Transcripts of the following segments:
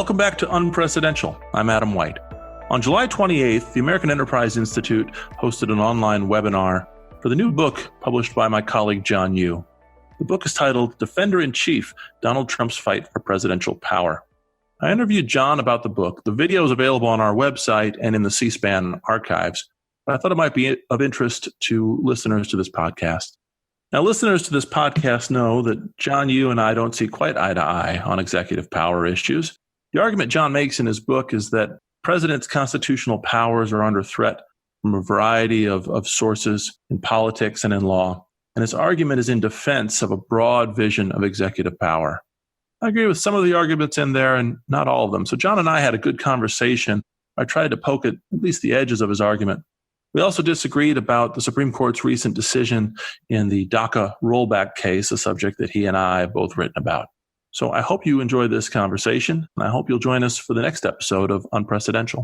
Welcome back to Unprecedented. I'm Adam White. On July 28th, the American Enterprise Institute hosted an online webinar for the new book published by my colleague John Yoo. The book is titled Defender-in-Chief, Donald Trump's Fight for Presidential Power. I interviewed John about the book. The video is available on our website and in the C-SPAN archives, but I thought it might be of interest to listeners to this podcast. Now, listeners to this podcast know that John Yoo and I don't see quite eye to eye on executive power issues. The argument John makes in his book is that presidents' constitutional powers are under threat from a variety of sources in politics and in law. And his argument is in defense of a broad vision of executive power. I agree with some of the arguments in there and not all of them. So John and I had a good conversation. I tried to poke at least the edges of his argument. We also disagreed about the Supreme Court's recent decision in the DACA rollback case, a subject that he and I have both written about. So I hope you enjoy this conversation, and I hope you'll join us for the next episode of Unprecedented.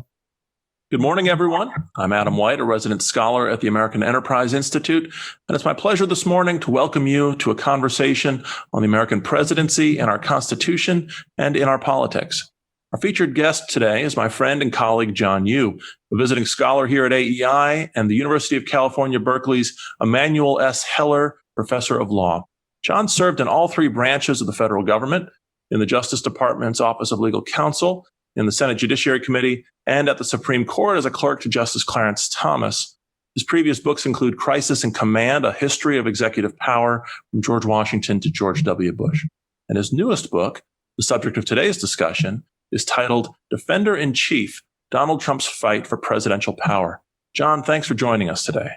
Good morning, everyone. I'm Adam White, a resident scholar at the American Enterprise Institute, and it's my pleasure this morning to welcome you to a conversation on the American presidency and our Constitution and in our politics. Our featured guest today is my friend and colleague, John Yoo, a visiting scholar here at AEI and the University of California, Berkeley's Emanuel S. Heller Professor of Law. John served in all three branches of the federal government, in the Justice Department's Office of Legal Counsel, in the Senate Judiciary Committee, and at the Supreme Court as a clerk to Justice Clarence Thomas. His previous books include Crisis and Command, A History of Executive Power from George Washington to George W. Bush. And his newest book, the subject of today's discussion, is titled Defender-in-Chief, Donald Trump's Fight for Presidential Power. John, thanks for joining us today.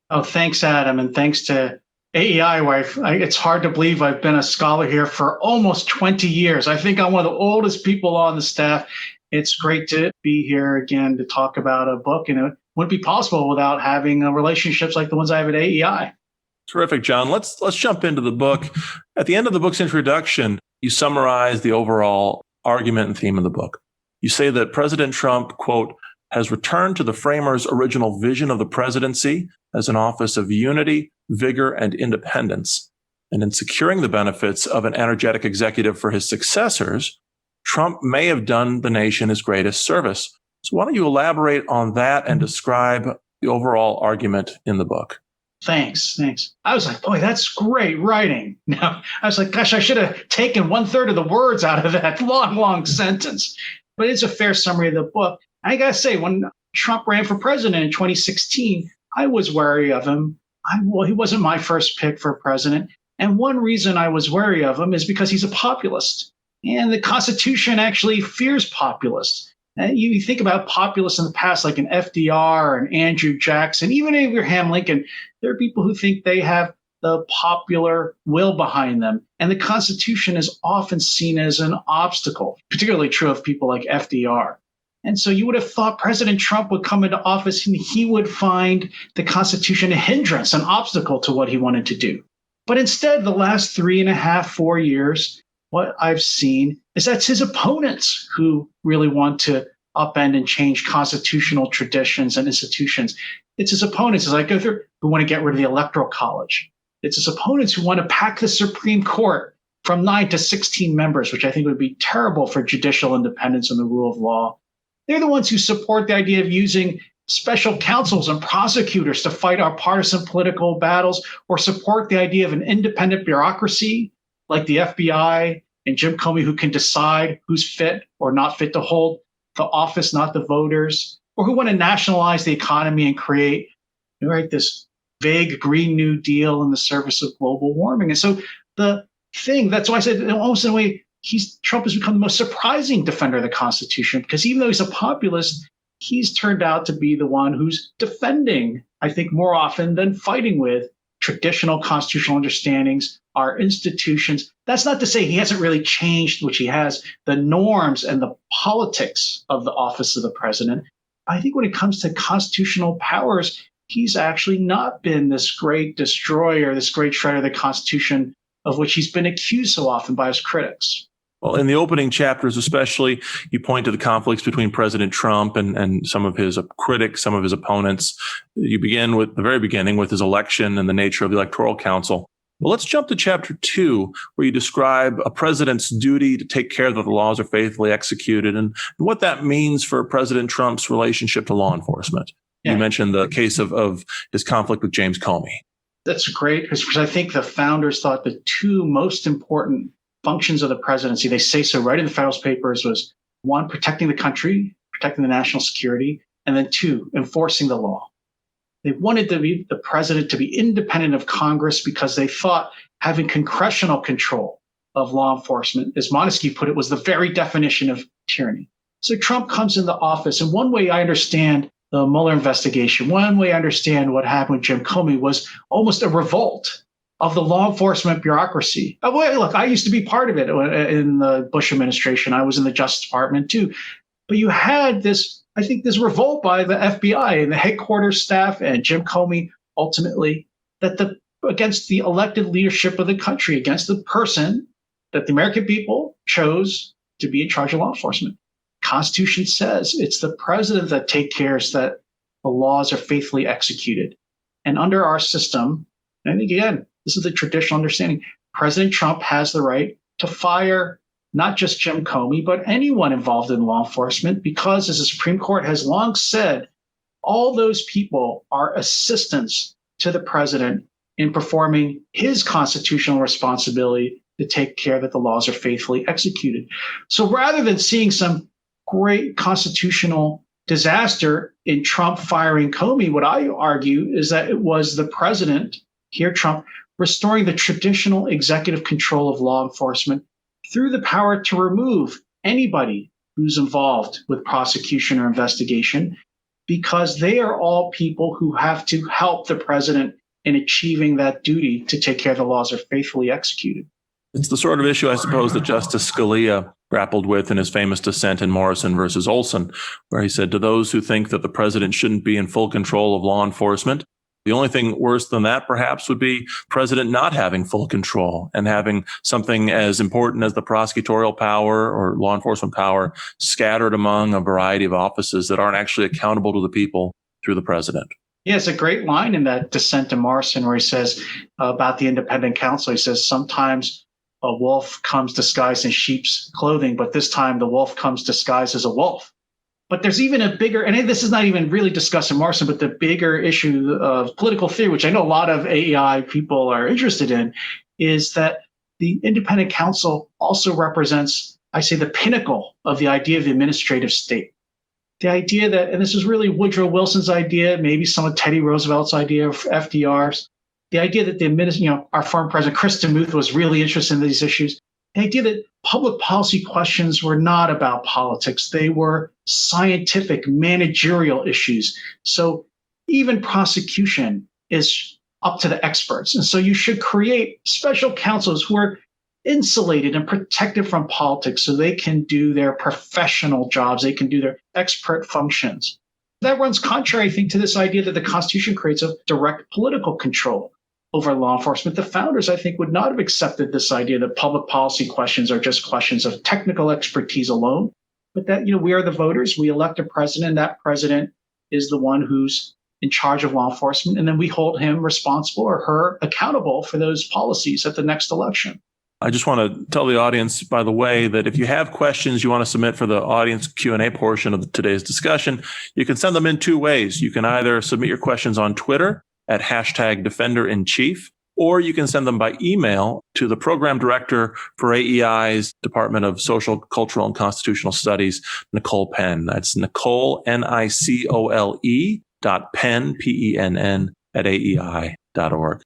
Oh, thanks, Adam, and thanks to AEI, where it's hard to believe I've been a scholar here for almost 20 years. I think I'm one of the oldest people on the staff. It's great to be here again to talk about a book, and it wouldn't be possible without having relationships like the ones I have at AEI. Terrific, John. Let's jump into the book. At the end of the book's introduction, you summarize the overall argument and theme of the book. You say that President Trump, quote, has returned to the framers' original vision of the presidency as an office of unity, vigor, and independence. And in securing the benefits of an energetic executive for his successors, Trump may have done the nation his greatest service. So why don't you elaborate on that and describe the overall argument in the book? Thanks. I was like, boy, that's great writing. Now, I was like, gosh, I should have taken 1/3 of the words out of that long sentence. But it's a fair summary of the book. I got to say, when Trump ran for president in 2016, I was wary of him. He wasn't my first pick for president. And one reason I was wary of him is because he's a populist. And the Constitution actually fears populists. And you think about populists in the past, like an FDR and Andrew Jackson, even Abraham Lincoln. There are people who think they have the popular will behind them. And the Constitution is often seen as an obstacle, particularly true of people like FDR. And so you would have thought President Trump would come into office and he would find the Constitution a hindrance, an obstacle to what he wanted to do. But instead, the last 3.5, 4 years, what I've seen is that's his opponents who really want to upend and change constitutional traditions and institutions. It's his opponents, as I go through, who want to get rid of the Electoral College. It's his opponents who want to pack the Supreme Court from 9 to 16 members, which I think would be terrible for judicial independence and the rule of law. They're the ones who support the idea of using special counsels and prosecutors to fight our partisan political battles, or support the idea of an independent bureaucracy like the FBI and Jim Comey, who can decide who's fit or not fit to hold the office, not the voters, or who want to nationalize the economy and create this vague Green New Deal in the service of global warming. And so that's why I said almost in a way, Trump has become the most surprising defender of the Constitution, because even though he's a populist, he's turned out to be the one who's defending, I think, more often than fighting with traditional constitutional understandings, our institutions. That's not to say he hasn't really changed, which he has, the norms and the politics of the office of the president. I think when it comes to constitutional powers, he's actually not been this great destroyer, this great shredder of the Constitution, of which he's been accused so often by his critics. Well, in the opening chapters especially, you point to the conflicts between President Trump and some of his critics, some of his opponents. You begin with the very beginning with his election and the nature of the Electoral Council. Well, let's jump to chapter 2, where you describe a president's duty to take care that the laws are faithfully executed and what that means for President Trump's relationship to law enforcement. Yeah. You mentioned the case of his conflict with James Comey. That's great, because I think the founders thought the two most important functions of the presidency, they say so right in the Federalist Papers, was one, protecting the country, protecting the national security, and then two, enforcing the law. They wanted the president to be independent of Congress because they thought having congressional control of law enforcement, as Montesquieu put it, was the very definition of tyranny. So Trump comes into office, and one way I understand the Mueller investigation, one way I understand what happened with Jim Comey was almost a revolt of the law enforcement bureaucracy. Look, I used to be part of it in the Bush administration. I was in the Justice Department too. But you had this revolt by the FBI and the headquarters staff and Jim Comey ultimately against the elected leadership of the country, against the person that the American people chose to be in charge of law enforcement. Constitution says it's the president that takes care that the laws are faithfully executed. And under our system, and again, this is the traditional understanding, President Trump has the right to fire not just Jim Comey, but anyone involved in law enforcement, because as the Supreme Court has long said, all those people are assistants to the president in performing his constitutional responsibility to take care that the laws are faithfully executed. So rather than seeing some great constitutional disaster in Trump firing Comey, what I argue is that it was the president, here Trump, restoring the traditional executive control of law enforcement through the power to remove anybody who's involved with prosecution or investigation, because they are all people who have to help the president in achieving that duty to take care the laws are faithfully executed. It's the sort of issue, I suppose, that Justice Scalia grappled with in his famous dissent in Morrison versus Olson, where he said, to those who think that the president shouldn't be in full control of law enforcement, the only thing worse than that, perhaps, would be president not having full control and having something as important as the prosecutorial power or law enforcement power scattered among a variety of offices that aren't actually accountable to the people through the president. Yeah, it's a great line in that dissent in Morrison where he says about the independent counsel, he says, sometimes a wolf comes disguised in sheep's clothing, but this time the wolf comes disguised as a wolf. But there's even a bigger, and this is not even really discussed in Morrison, but the bigger issue of political theory, which I know a lot of AEI people are interested in, is that the independent counsel also represents, I say, the pinnacle of the idea of the administrative state. The idea that, and this is really Woodrow Wilson's idea, maybe some of Teddy Roosevelt's idea, of FDR's, the idea that our former president, Chris DeMuth, was really interested in these issues. The idea that public policy questions were not about politics. They were scientific, managerial issues. So even prosecution is up to the experts. And so you should create special counsels who are insulated and protected from politics so they can do their professional jobs. They can do their expert functions. That runs contrary, I think, to this idea that the Constitution creates a direct political control over law enforcement. The founders, I think, would not have accepted this idea that public policy questions are just questions of technical expertise alone, but that, we are the voters, we elect a president, that president is the one who's in charge of law enforcement, and then we hold him responsible or her accountable for those policies at the next election. I just want to tell the audience, by the way, that if you have questions you want to submit for the audience Q&A portion of today's discussion, you can send them in two ways. You can either submit your questions on Twitter at #DefenderInChief, or you can send them by email to the program director for AEI's Department of Social, Cultural, and Constitutional Studies, Nicole Penn. That's Nicole, Nicole, .penn, PENN, @AEI.org.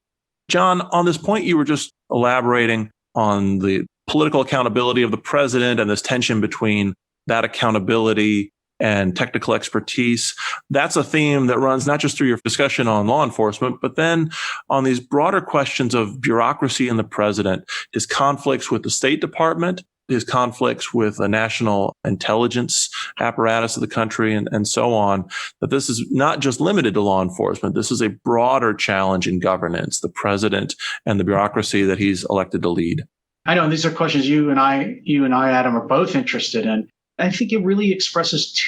John, on this point, you were just elaborating on the political accountability of the president and this tension between that accountability and technical expertise. That's a theme that runs not just through your discussion on law enforcement, but then on these broader questions of bureaucracy and the president, his conflicts with the State Department, his conflicts with the national intelligence apparatus of the country, and so on, that this is not just limited to law enforcement. This is a broader challenge in governance, the president and the bureaucracy that he's elected to lead. I know, and these are questions you and I, Adam, are both interested in. I think it really expresses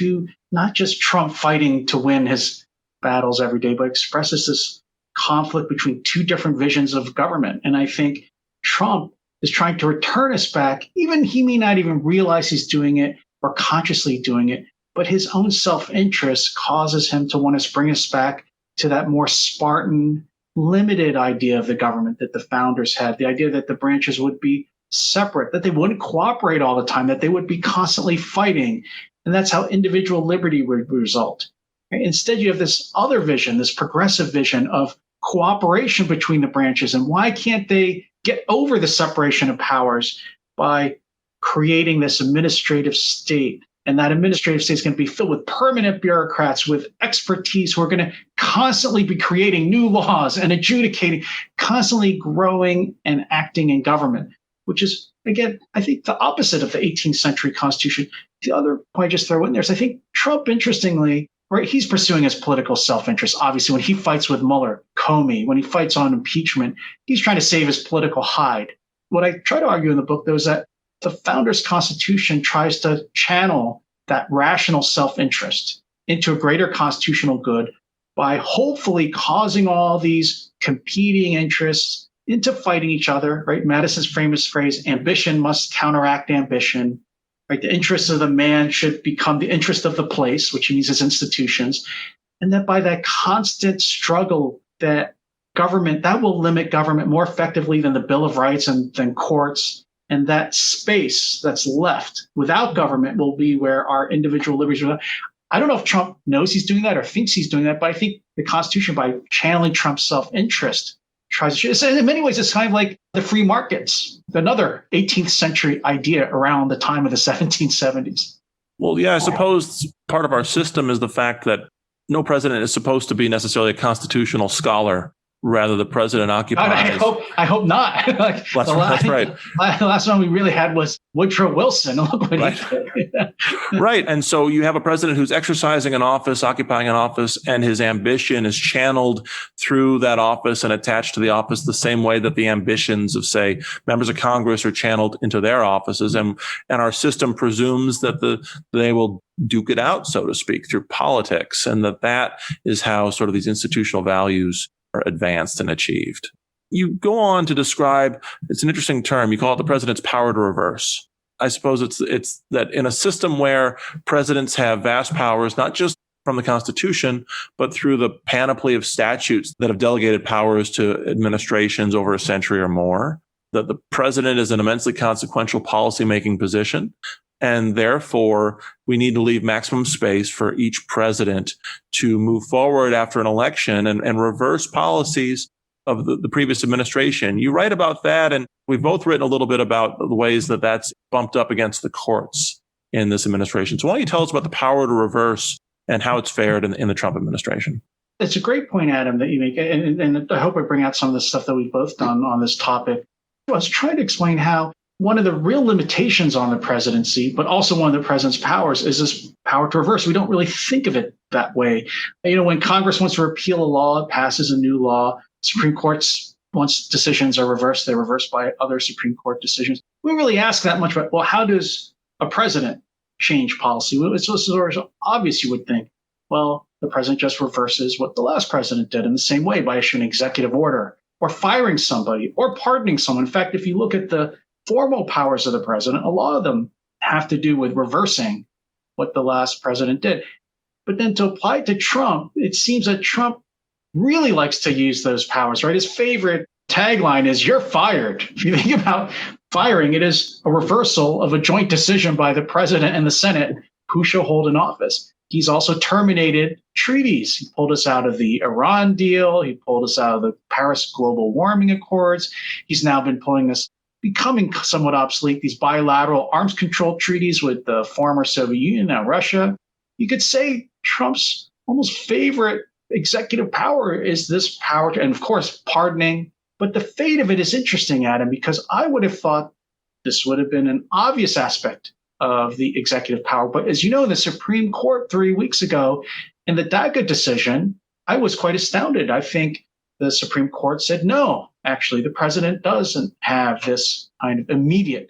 not just Trump fighting to win his battles every day, but expresses this conflict between two different visions of government. And I think Trump is trying to return us back. Even he may not even realize he's doing it or consciously doing it, but his own self-interest causes him to want to bring us back to that more Spartan, limited idea of the government that the founders had, the idea that the branches would be separate, that they wouldn't cooperate all the time, that they would be constantly fighting. And that's how individual liberty would result. Instead, you have this other vision, this progressive vision of cooperation between the branches. And why can't they get over the separation of powers by creating this administrative state? And that administrative state is going to be filled with permanent bureaucrats with expertise who are going to constantly be creating new laws and adjudicating, constantly growing and acting in government, which is, again, I think the opposite of the 18th century Constitution. The other point I just throw in there is I think Trump, interestingly, right, he's pursuing his political self-interest. Obviously, when he fights with Mueller, Comey, when he fights on impeachment, he's trying to save his political hide. What I try to argue in the book, though, is that the founders' Constitution tries to channel that rational self-interest into a greater constitutional good by hopefully causing all these competing interests into fighting each other, right? Madison's famous phrase, ambition must counteract ambition, right? The interests of the man should become the interest of the place, which means its institutions. And that by that constant struggle that government, that will limit government more effectively than the Bill of Rights and than courts. And that space that's left without government will be where our individual liberties are. I don't know if Trump knows he's doing that or thinks he's doing that, but I think the Constitution, by channeling Trump's self-interest, tries to, in many ways, it's kind of like the free markets, another 18th century idea around the time of the 1770s. Well, yeah, I suppose part of our system is the fact that no president is supposed to be necessarily a constitutional scholar. Rather, the president occupies. I hope not. That's right. The last one we really had was Woodrow Wilson. Look what he did. Right. And so you have a president who's exercising an office, occupying an office, and his ambition is channeled through that office and attached to the office the same way that the ambitions of, say, members of Congress are channeled into their offices. And our system presumes that they will duke it out, so to speak, through politics, and that is how sort of these institutional values are advanced and achieved. You go on to describe, it's an interesting term, you call it the president's power to reverse. I suppose it's that in a system where presidents have vast powers, not just from the Constitution, but through the panoply of statutes that have delegated powers to administrations over a century or more, that the president is an immensely consequential policymaking position. And therefore, we need to leave maximum space for each president to move forward after an election and reverse policies of the previous administration. You write about that, and we've both written a little bit about the ways that that's bumped up against the courts in this administration. So why don't you tell us about the power to reverse and how it's fared in the Trump administration? It's a great point, Adam, that you make. And I hope I bring out some of the stuff that we've both done on this topic. I was trying to explain how one of the real limitations on the presidency, but also one of the president's powers, is this power to reverse. We don't really think of it that way. You know, when Congress wants to repeal a law, it passes a new law. Supreme Court's, once decisions are reversed, they're reversed by other Supreme Court decisions. We don't really ask that much about, well, how does a president change policy? It's sort of obvious, you would think. Well, the president just reverses what the last president did in the same way by issuing an executive order or firing somebody or pardoning someone. In fact, if you look at the formal powers of the president, a lot of them have to do with reversing what the last president did. But then to apply it to Trump, it seems that Trump really likes to use those powers, right? His favorite tagline is, "You're fired." If you think about firing, it is a reversal of a joint decision by the president and the Senate who shall hold an office. He's also terminated treaties. He pulled us out of the Iran deal. He pulled us out of the Paris Global Warming Accords. He's now been pulling us, becoming somewhat obsolete, these bilateral arms control treaties with the former Soviet Union, now Russia. You could say Trump's almost favorite executive power is this power to, and of course, pardoning. But the fate of it is interesting, Adam, because I would have thought this would have been an obvious aspect of the executive power. But as you know, the Supreme Court 3 weeks ago in the DACA decision, I was quite astounded. I think the Supreme Court said, no, actually, the president doesn't have this kind of immediate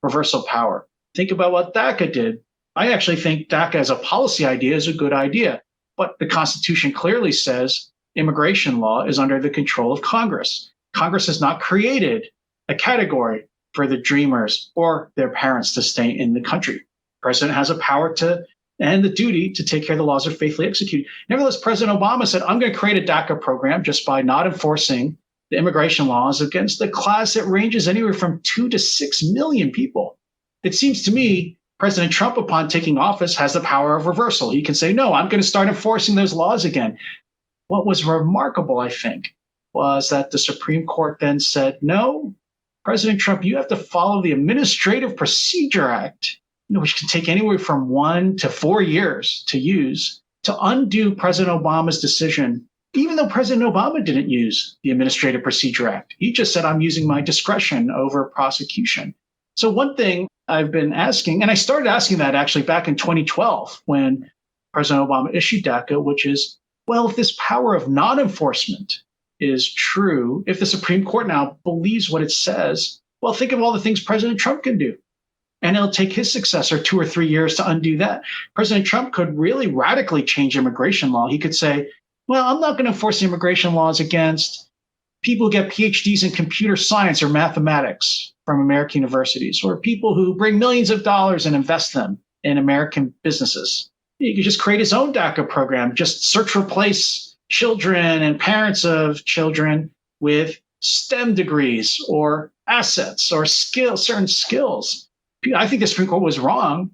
reversal power. Think about what DACA did. I actually think DACA as a policy idea is a good idea. But the Constitution clearly says immigration law is under the control of Congress. Congress has not created a category for the dreamers or their parents to stay in the country. The president has a power to and the duty to take care the laws are faithfully executed. Nevertheless, President Obama said, I'm going to create a DACA program just by not enforcing the immigration laws against the class that ranges anywhere from 2 to 6 million people. It seems to me President Trump, upon taking office, has the power of reversal. He can say, no, I'm going to start enforcing those laws again. What was remarkable, I think, was that the Supreme Court then said, no, President Trump, you have to follow the Administrative Procedure Act, which can take anywhere from 1 to 4 years to use to undo President Obama's decision, even though President Obama didn't use the Administrative Procedure Act. He just said, I'm using my discretion over prosecution. So one thing I've been asking, and I started asking that actually back in 2012 when President Obama issued DACA, which is, well, if this power of non-enforcement is true, if the Supreme Court now believes what it says, well, think of all the things President Trump can do. And it'll take his successor 2 or 3 years to undo that. President Trump could really radically change immigration law. He could say, well, I'm not going to enforce the immigration laws against people who get PhDs in computer science or mathematics from American universities, or people who bring millions of dollars and invest them in American businesses. He could just create his own DACA program, just search for place children and parents of children with STEM degrees or assets or skills, certain skills. I think the Supreme Court was wrong,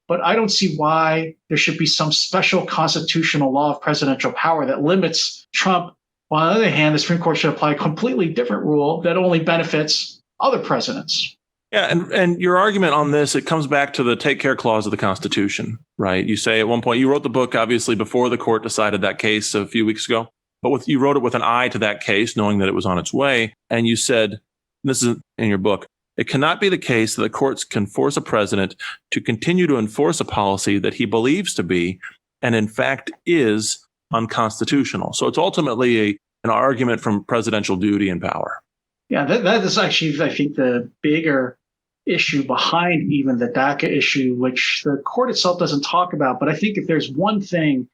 but I don't see why there should be some special constitutional law of presidential power that limits Trump. While on the other hand, the Supreme Court should apply a completely different rule that only benefits other presidents. Yeah, and your argument on this, it comes back to the take care clause of the Constitution, right? You say at one point, you wrote the book, obviously, before the court decided that case a few weeks ago, but you wrote it with an eye to that case, knowing that it was on its way. And you said, this is in your book, it cannot be the case that the courts can force a president to continue to enforce a policy that he believes to be, and in fact is, unconstitutional. So it's ultimately an argument from presidential duty and power. Yeah, that is actually, I think, the bigger issue behind even the DACA issue, which the court itself doesn't talk about. But I think if there's one thing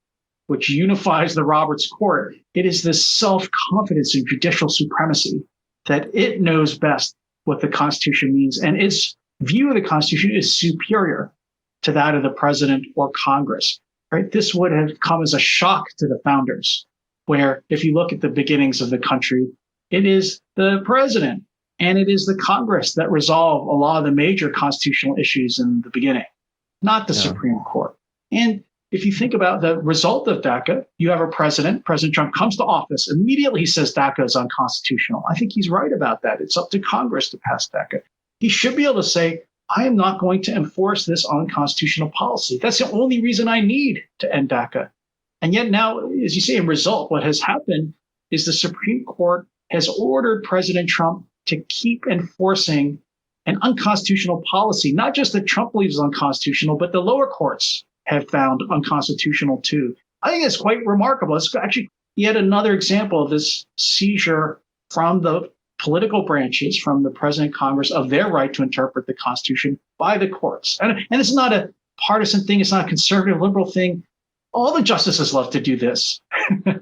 which unifies the Roberts Court, it is this self-confidence in judicial supremacy, that it knows best what the Constitution means. And its view of the Constitution is superior to that of the president or Congress. Right? This would have come as a shock to the founders, where if you look at the beginnings of the country, it is the president and it is the Congress that resolve a lot of the major constitutional issues in the beginning, not the Supreme Court. And if you think about the result of DACA, you have a president, President Trump comes to office, immediately he says DACA is unconstitutional. I think he's right about that. It's up to Congress to pass DACA. He should be able to say, I am not going to enforce this unconstitutional policy. That's the only reason I need to end DACA. And yet now, as you say, in result, what has happened is the Supreme Court has ordered President Trump to keep enforcing an unconstitutional policy, not just that Trump believes is unconstitutional, but the lower courts have found unconstitutional too. I think it's quite remarkable. It's actually yet another example of this seizure from the political branches, from the president, Congress, of their right to interpret the Constitution by the courts. And it's not a partisan thing. It's not a conservative, liberal thing. All the justices love to do this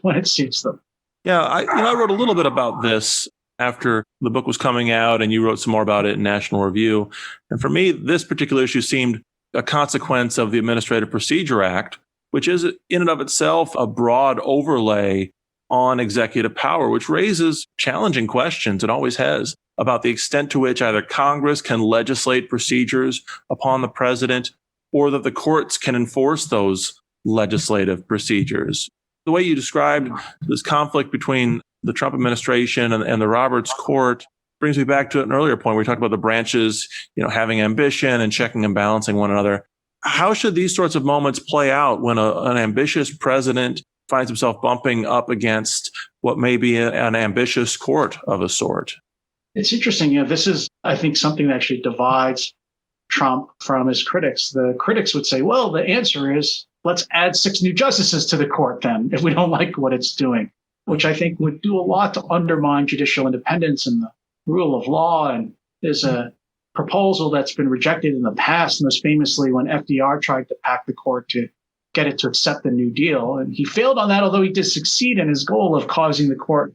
when it suits them. Yeah, I wrote a little bit about this after the book was coming out, and you wrote some more about it in National Review. And for me, this particular issue seemed a consequence of the Administrative Procedure Act, which is in and of itself a broad overlay on executive power, which raises challenging questions, it always has, about the extent to which either Congress can legislate procedures upon the president or that the courts can enforce those legislative procedures. The way you described this conflict between the Trump administration and the Roberts Court brings me back to an earlier point where we talked about the branches, having ambition and checking and balancing one another. How should these sorts of moments play out when an ambitious president finds himself bumping up against what may be an ambitious court of a sort? It's interesting. This is, I think, something that actually divides Trump from his critics. The critics would say, well, the answer is, let's add 6 new justices to the court then, if we don't like what it's doing, which I think would do a lot to undermine judicial independence and the rule of law. And there's a proposal that's been rejected in the past, most famously when FDR tried to pack the court to get it to accept the New Deal. And he failed on that, although he did succeed in his goal of causing the court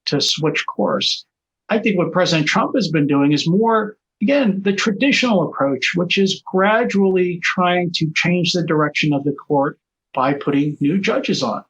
to switch course. I think what President Trump has been doing is more, again, the traditional approach, which is gradually trying to change the direction of the court by putting new judges on.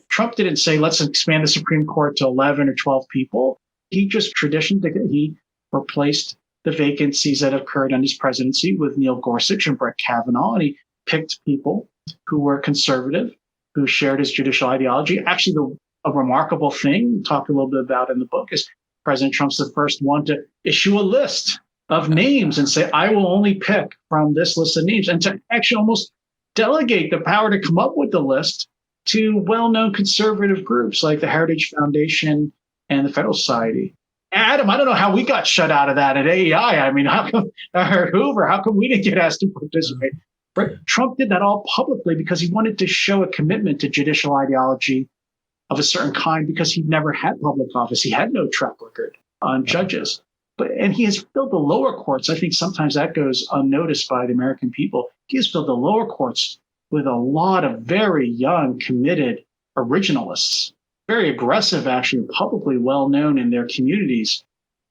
Trump didn't say, let's expand the Supreme Court to 11 or 12 people. He just he replaced the vacancies that occurred on his presidency with Neil Gorsuch and Brett Kavanaugh, and he picked people who were conservative, who shared his judicial ideology. Actually, a remarkable thing, talked a little bit about in the book, is President Trump's the first one to issue a list of names and say, I will only pick from this list of names, and to actually almost delegate the power to come up with the list to well-known conservative groups like the Heritage Foundation and the Federal Society. Adam, I don't know how we got shut out of that at AEI. I mean, how come, or Hoover, how come we didn't get asked to participate? But Trump did that all publicly because he wanted to show a commitment to judicial ideology of a certain kind, because he'd never had public office. He had no track record on judges. And he has filled the lower courts. I think sometimes that goes unnoticed by the American people. He has filled the lower courts with a lot of very young, committed originalists, very aggressive, actually publicly well known in their communities,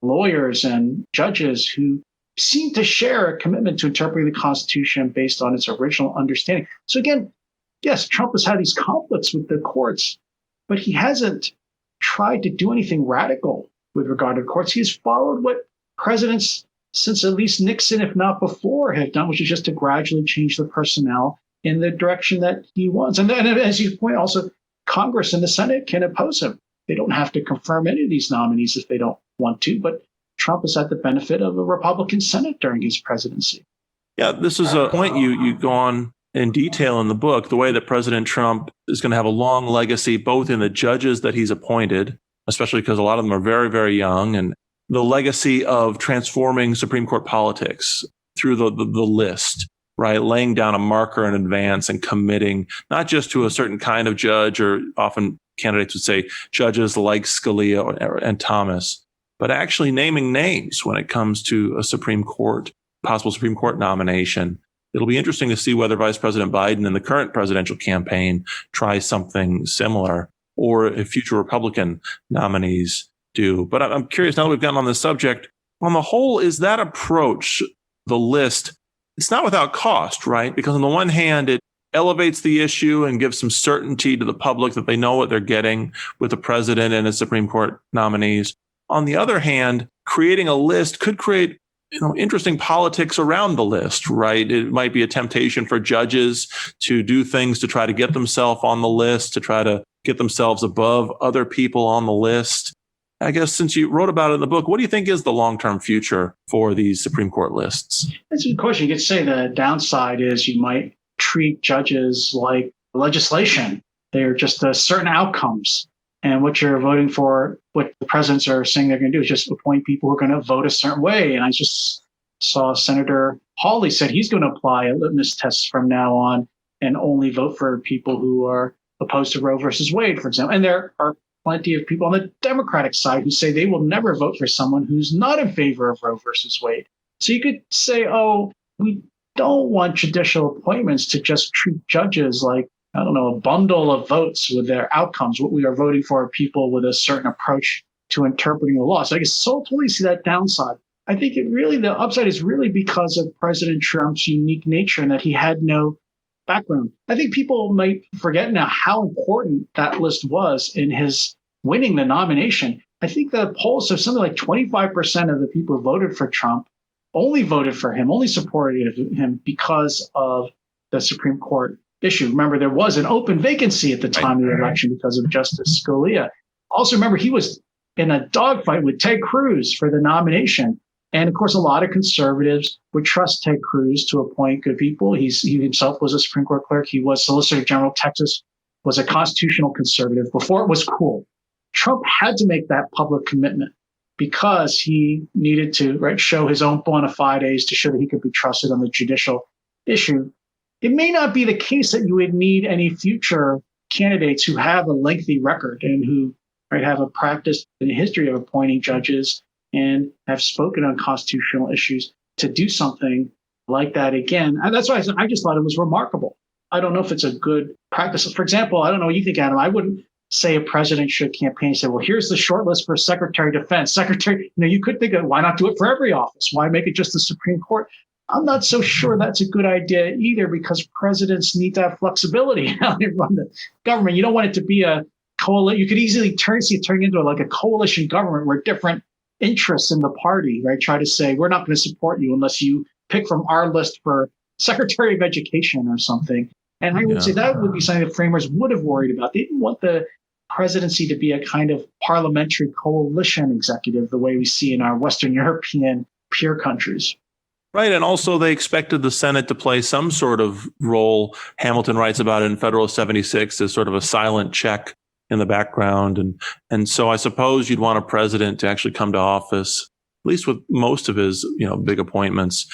lawyers and judges who seem to share a commitment to interpreting the Constitution based on its original understanding. So again, yes, Trump has had these conflicts with the courts, but he hasn't tried to do anything radical with regard to the courts. He's followed what presidents since at least Nixon, if not before, have done, which is just to gradually change the personnel in the direction that he wants. And then, as you point, also, Congress and the Senate can oppose him. They don't have to confirm any of these nominees if they don't want to, but Trump has had the benefit of a Republican Senate during his presidency. Yeah, this is a point you go on in detail in the book, the way that President Trump is going to have a long legacy, both in the judges that he's appointed, especially because a lot of them are very, very young, and the legacy of transforming Supreme Court politics through the list, right? Laying down a marker in advance and committing not just to a certain kind of judge, or often candidates would say judges like Scalia and Thomas, but actually naming names when it comes to a Supreme Court, possible Supreme Court nomination. It'll be interesting to see whether Vice President Biden in the current presidential campaign tries something similar, or if future Republican nominees do. But I'm curious, now that we've gotten on this subject, on the whole, is that approach, the list, it's not without cost, right? Because on the one hand, it elevates the issue and gives some certainty to the public that they know what they're getting with the president and his Supreme Court nominees. On the other hand, creating a list could create interesting politics around the list, right? It might be a temptation for judges to do things to try to get themselves on the list, to try to get themselves above other people on the list. I guess since you wrote about it in the book, what do you think is the long-term future for these Supreme Court lists? That's a good question. You could say the downside is you might treat judges like legislation. They're just certain outcomes. And what you're voting for, what the presidents are saying they're going to do is just appoint people who are going to vote a certain way. And I just saw Senator Hawley said he's going to apply a litmus test from now on and only vote for people who are opposed to Roe versus Wade, for example. And there are plenty of people on the Democratic side who say they will never vote for someone who's not in favor of Roe versus Wade. So you could say, oh, we don't want judicial appointments to just treat judges like, I don't know, a bundle of votes with their outcomes. What we are voting for are people with a certain approach to interpreting the law. So I guess totally see that downside. I think the upside is really because of President Trump's unique nature and that he had no background. I think people might forget now how important that list was in his winning the nomination. I think the polls have something like 25% of the people who voted for Trump only voted for him, only supported him because of the Supreme Court issue. Remember, there was an open vacancy at the time of the election because of Justice Scalia. Also, remember, he was in a dogfight with Ted Cruz for the nomination. And of course, a lot of conservatives would trust Ted Cruz to appoint good people. He himself was a Supreme Court clerk. He was Solicitor General of Texas, was a constitutional conservative before it was cool. Trump had to make that public commitment because he needed to show his own bona fides to show that he could be trusted on the judicial issue. It may not be the case that you would need any future candidates who have a lengthy record and who have a practice and history of appointing judges and have spoken on constitutional issues to do something like that again. And that's why I just thought it was remarkable. I don't know if it's a good practice. For example, I don't know what you think, Adam. I wouldn't say a president should campaign and say, well, here's the short list for Secretary of Defense. You could think of why not do it for every office? Why make it just the Supreme Court? I'm not so sure that's a good idea either, because presidents need to have flexibility in how they run the government. You don't want it to be a coalition. You could easily turn into like a coalition government where different interests in the party, right, try to say, we're not going to support you unless you pick from our list for Secretary of Education or something. And I would say that would be something the framers would have worried about. They didn't want the presidency to be a kind of parliamentary coalition executive, the way we see in our Western European peer countries. Right. And also they expected the Senate to play some sort of role. Hamilton writes about it in Federalist 76 as sort of a silent check in the background. And so I suppose you'd want a president to actually come to office, at least with most of his, big appointments,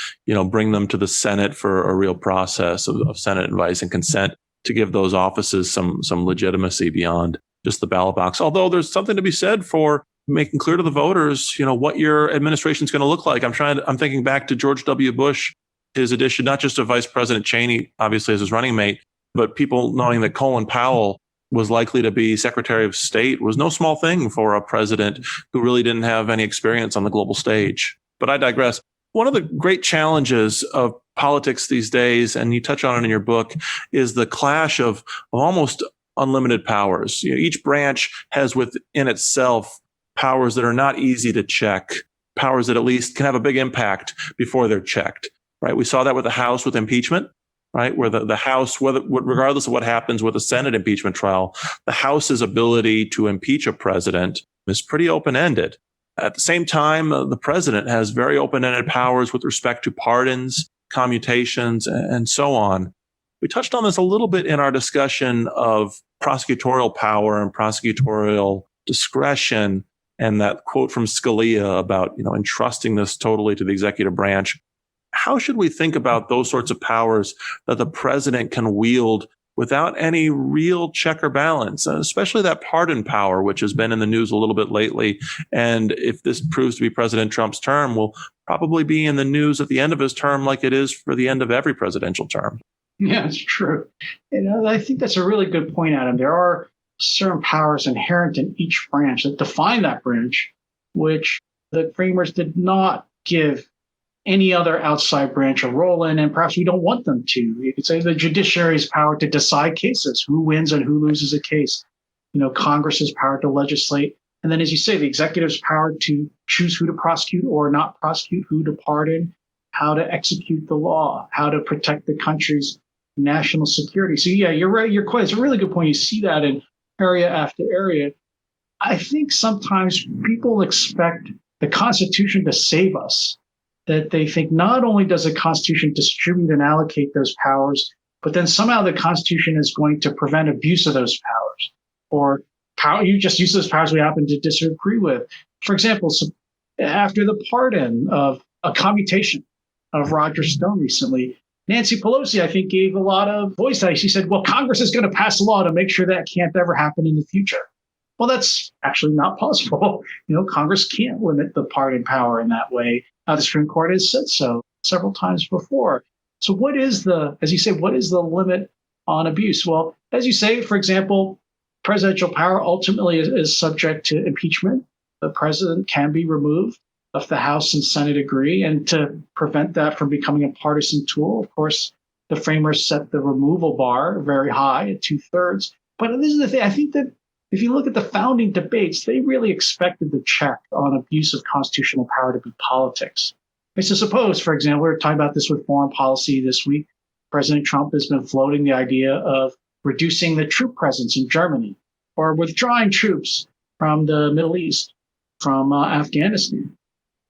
bring them to the Senate for a real process of Senate advice and consent to give those offices some legitimacy beyond just the ballot box. Although there's something to be said for making clear to the voters, what your administration is going to look like. I'm thinking back to George W. Bush, his addition, not just of Vice President Cheney, obviously as his running mate, but people knowing that Colin Powell was likely to be Secretary of State was no small thing for a president who really didn't have any experience on the global stage. But I digress. One of the great challenges of politics these days, and you touch on it in your book, is the clash of almost unlimited powers. Each branch has within itself powers that are not easy to check, powers that at least can have a big impact before they're checked, right? We saw that with the House with impeachment, right? Where the House, regardless of what happens with the Senate impeachment trial, the House's ability to impeach a president is pretty open-ended. At the same time, the president has very open-ended powers with respect to pardons, commutations, and so on. We touched on this a little bit in our discussion of prosecutorial power and prosecutorial discretion, and that quote from Scalia about, entrusting this totally to the executive branch. How should we think about those sorts of powers that the president can wield without any real check or balance, especially that pardon power, which has been in the news a little bit lately? And if this proves to be President Trump's term, will probably be in the news at the end of his term, like it is for the end of every presidential term. Yeah, it's true. I think that's a really good point, Adam. There are certain powers inherent in each branch that define that branch, which the framers did not give any other outside branch a role in, and perhaps we don't want them to. You could say the judiciary's power to decide cases, who wins and who loses a case. Congress's power to legislate. And then, as you say, the executive's power to choose who to prosecute or not prosecute, who to pardon, how to execute the law, how to protect the country's national security. So yeah, you're right. It's a really good point. You see that in area after area. I think sometimes people expect the Constitution to save us, that they think not only does the Constitution distribute and allocate those powers, but then somehow the Constitution is going to prevent abuse of those powers, or you just use those powers we happen to disagree with. For example, after the pardon of a commutation of Roger Stone recently, Nancy Pelosi, I think, gave a lot of voice to that. She said, well, Congress is going to pass a law to make sure that can't ever happen in the future. Well, that's actually not possible. Congress can't limit the pardon power in that way. The Supreme Court has said so several times before. So as you say, what is the limit on abuse? Well, as you say, for example, presidential power ultimately is subject to impeachment. The president can be removed if the House and Senate agree. And to prevent that from becoming a partisan tool, of course, the framers set the removal bar very high at 2/3. But this is the thing. I think that if you look at the founding debates, they really expected the check on abuse of constitutional power to be politics. So suppose, for example, we were talking about this with foreign policy this week. President Trump has been floating the idea of reducing the troop presence in Germany or withdrawing troops from the Middle East, from Afghanistan.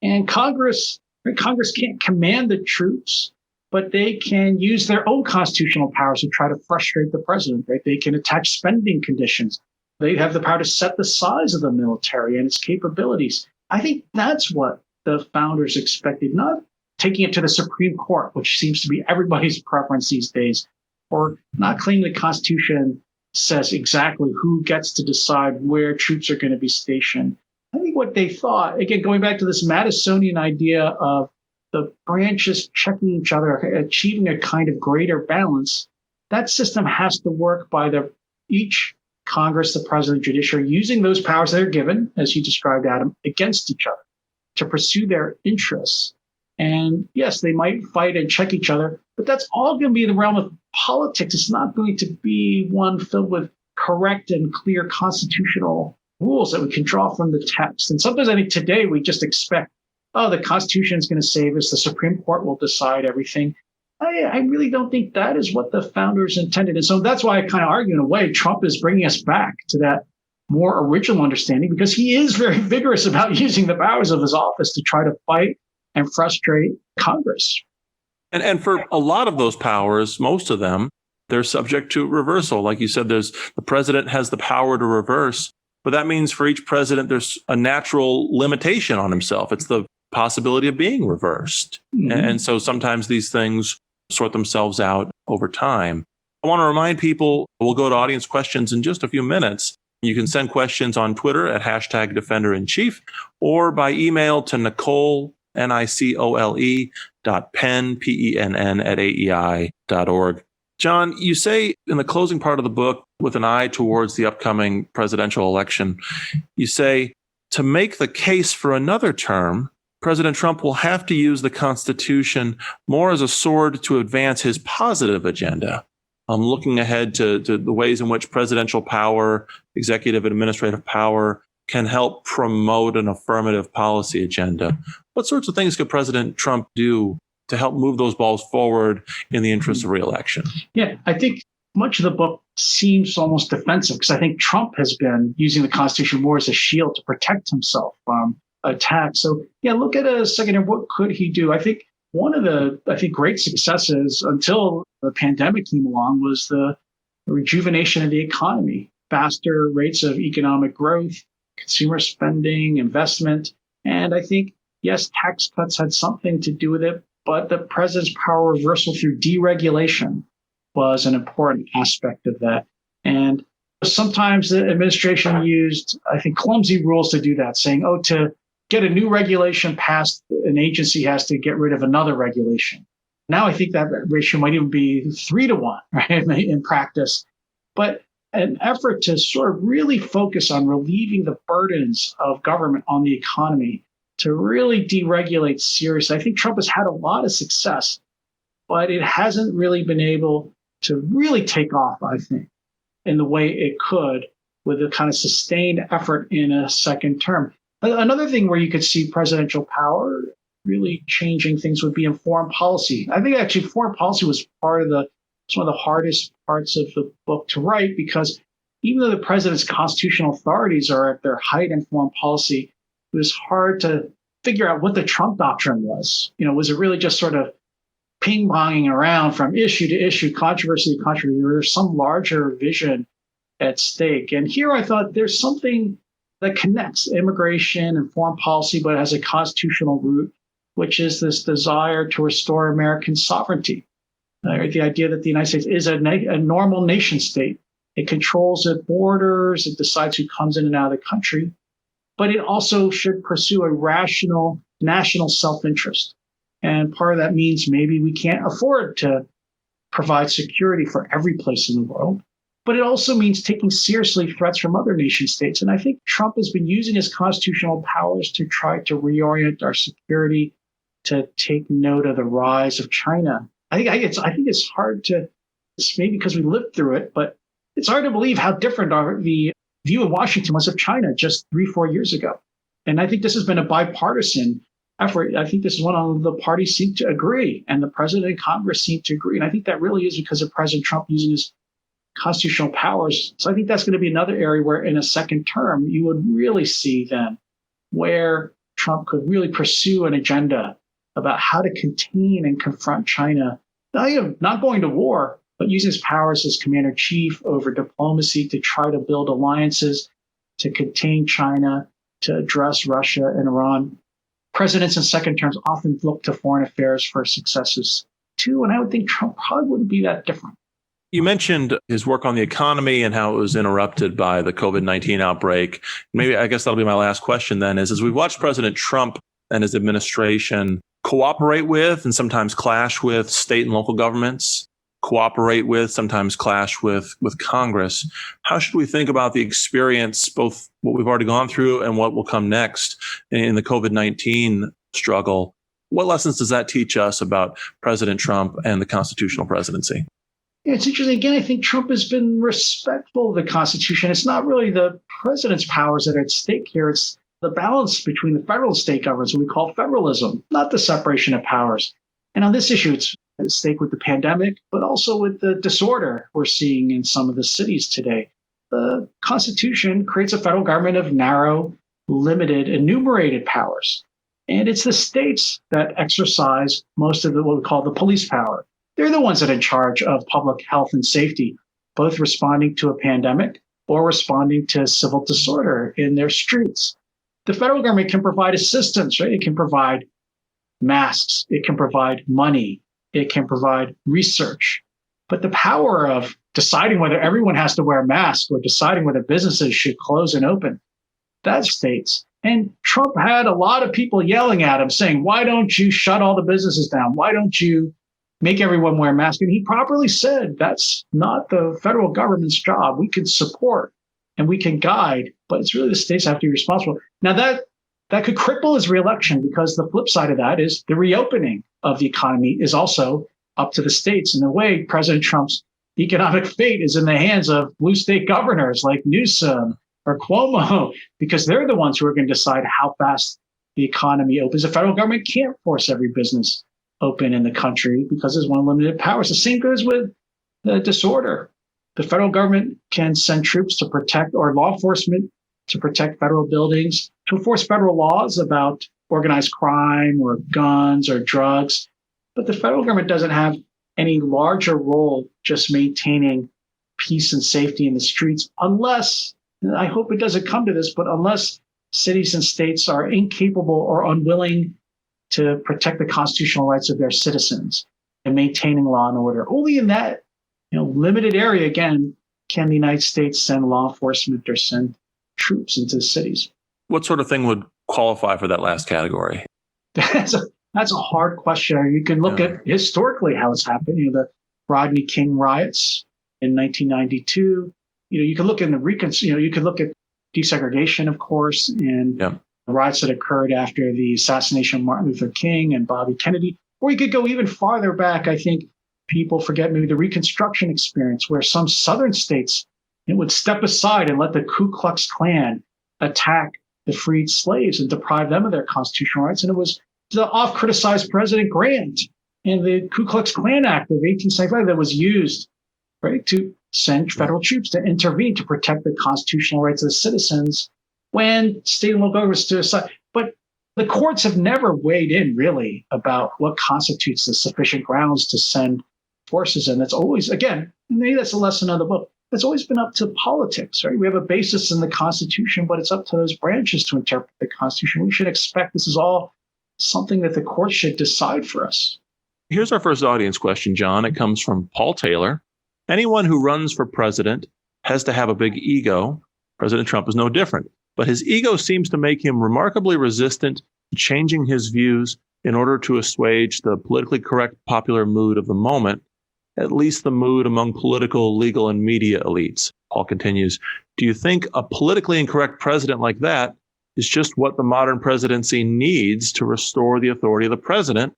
And Congress can't command the troops, but they can use their own constitutional powers to try to frustrate the president. Right? They can attach spending conditions. They have the power to set the size of the military and its capabilities. I think that's what the founders expected, not taking it to the Supreme Court, which seems to be everybody's preference these days, or not claiming the Constitution says exactly who gets to decide where troops are going to be stationed. I think what they thought, again, going back to this Madisonian idea of the branches checking each other, achieving a kind of greater balance, that system has to work by each Congress, the president, judiciary, using those powers that are given, as you described, Adam, against each other to pursue their interests. And yes, they might fight and check each other, but that's all going to be in the realm of politics. It's not going to be one filled with correct and clear constitutional rules that we can draw from the text. And sometimes I think today we just expect, oh, the Constitution is going to save us. The Supreme Court will decide everything. I really don't think that is what the founders intended. And so that's why I kind of argue in a way, Trump is bringing us back to that more original understanding, because he is very vigorous about using the powers of his office to try to fight and frustrate Congress. And for a lot of those powers, most of them, they're subject to reversal. Like you said, the president has the power to reverse, but that means for each president, there's a natural limitation on himself. It's the possibility of being reversed. Mm-hmm. And so sometimes these things sort themselves out over time. I want to remind people, we'll go to audience questions in just a few minutes. You can send questions on Twitter at #DefenderInChief or by email to Nicole, NICOLE, .penn, PENN, @AEI.org. John, you say in the closing part of the book, with an eye towards the upcoming presidential election, you say, to make the case for another term, President Trump will have to use the Constitution more as a sword to advance his positive agenda. I'm looking ahead to the ways in which presidential power, executive administrative power, can help promote an affirmative policy agenda. What sorts of things could President Trump do to help move those balls forward in the interest of re-election? Yeah, I think much of the book seems almost defensive, because I think Trump has been using the Constitution more as a shield to protect himself from attack. So yeah, look at a second here. What could he do? I think one of the great successes until the pandemic came along was the rejuvenation of the economy, faster rates of economic growth, consumer spending, investment. And I think, yes, tax cuts had something to do with it, but the president's power reversal through deregulation was an important aspect of that. And sometimes the administration used, I think, clumsy rules to do that, saying, oh, to get a new regulation passed, an agency has to get rid of another regulation. Now I think that ratio might even be 3-to-1, right, in practice. But an effort to sort of really focus on relieving the burdens of government on the economy, to really deregulate seriously. I think Trump has had a lot of success, but it hasn't really been able to really take off, I think, in the way it could with a kind of sustained effort in a second term. Another thing where you could see presidential power really changing things would be in foreign policy. I think actually foreign policy was one of the hardest parts of the book to write, because even though the president's constitutional authorities are at their height in foreign policy, it was hard to figure out what the Trump doctrine was. Was it really just sort of ping-ponging around from issue to issue, controversy to controversy, or there's some larger vision at stake? And here I thought there's something that connects immigration and foreign policy, but has a constitutional root, which is this desire to restore American sovereignty. The idea that the United States is a normal nation state. It controls its borders, it decides who comes in and out of the country, but it also should pursue a rational national self-interest. And part of that means maybe we can't afford to provide security for every place in the world, but it also means taking seriously threats from other nation states. And I think Trump has been using his constitutional powers to try to reorient our security, to take note of the rise of China. I think it's hard to, it's maybe because we lived through it, but it's hard to believe how different the view in Washington was of China just 3-4 years ago. And I think this has been a bipartisan effort. I think this is one of the parties seem to agree, and the president and Congress seem to agree. And I think that really is because of President Trump using his constitutional powers. So I think that's going to be another area where in a second term, you would really see then where Trump could really pursue an agenda about how to contain and confront China, not going to war, but using his powers as commander-in-chief over diplomacy to try to build alliances, to contain China, to address Russia and Iran. Presidents in second terms often look to foreign affairs for successes too, and I would think Trump probably wouldn't be that different. You mentioned his work on the economy and how it was interrupted by the COVID-19 outbreak. Maybe I guess that'll be my last question then, is as we've watched President Trump and his administration cooperate with and sometimes clash with state and local governments, cooperate with, sometimes clash with Congress. How should we think about the experience, both what we've already gone through and what will come next in the COVID-19 struggle? What lessons does that teach us about President Trump and the constitutional presidency? Yeah, it's interesting. Again, I think Trump has been respectful of the Constitution. It's not really the president's powers that are at stake here. It's the balance between the federal and state governments, what we call federalism, not the separation of powers. And on this issue, it's at stake with the pandemic, but also with the disorder we're seeing in some of the cities today. The Constitution creates a federal government of narrow, limited, enumerated powers. And it's the states that exercise most of what we call the police power. They're the ones that are in charge of public health and safety, both responding to a pandemic or responding to civil disorder in their streets. The federal government can provide assistance, right? It can provide masks. It can provide money. It can provide research. But the power of deciding whether everyone has to wear a mask or deciding whether businesses should close and open, that's states. And Trump had a lot of people yelling at him saying, why don't you shut all the businesses down? Why don't you make everyone wear a mask? And he properly said, that's not the federal government's job. We can support and we can guide, but it's really the states that have to be responsible. Now that could cripple his reelection, because the flip side of that is the reopening of the economy is also up to the states. In a way, President Trump's economic fate is in the hands of blue state governors like Newsom or Cuomo, because they're the ones who are going to decide how fast the economy opens. The federal government can't force every business open in the country because there's one limited powers. The same goes with the disorder. The federal government can send troops to protect, or law enforcement to protect federal buildings, to enforce federal laws about organized crime or guns or drugs. But the federal government doesn't have any larger role just maintaining peace and safety in the streets, unless, I hope it doesn't come to this, but unless cities and states are incapable or unwilling to protect the constitutional rights of their citizens and maintaining law and order. Only in that limited area, again, can the United States send law enforcement or send troops into the cities. What sort of thing would qualify for that last category? That's a hard question. You can look at historically how it's happened. The Rodney King riots in 1992. You can look in you can look at desegregation, of course, and the riots that occurred after the assassination of Martin Luther King and Bobby Kennedy. Or you could go even farther back. I think people forget maybe the Reconstruction experience, where some southern states would step aside and let the Ku Klux Klan attack the freed slaves and deprive them of their constitutional rights. And it was the oft-criticized President Grant and the Ku Klux Klan Act of 1875 that was used, right, to send federal troops to intervene to protect the constitutional rights of the citizens when state and local governments decide. But the courts have never weighed in really about what constitutes the sufficient grounds to send forces in. That's always, again, maybe that's a lesson of the book. It's always been up to politics, right? We have a basis in the Constitution, but it's up to those branches to interpret the Constitution. We should expect this is all something that the courts should decide for us. Here's our first audience question, John. It comes from Paul Taylor. Anyone who runs for president has to have a big ego. President Trump is no different, but his ego seems to make him remarkably resistant to changing his views in order to assuage the politically correct popular mood of the moment, at least the mood among political, legal, and media elites. Paul continues, do you think a politically incorrect president like that is just what the modern presidency needs to restore the authority of the president?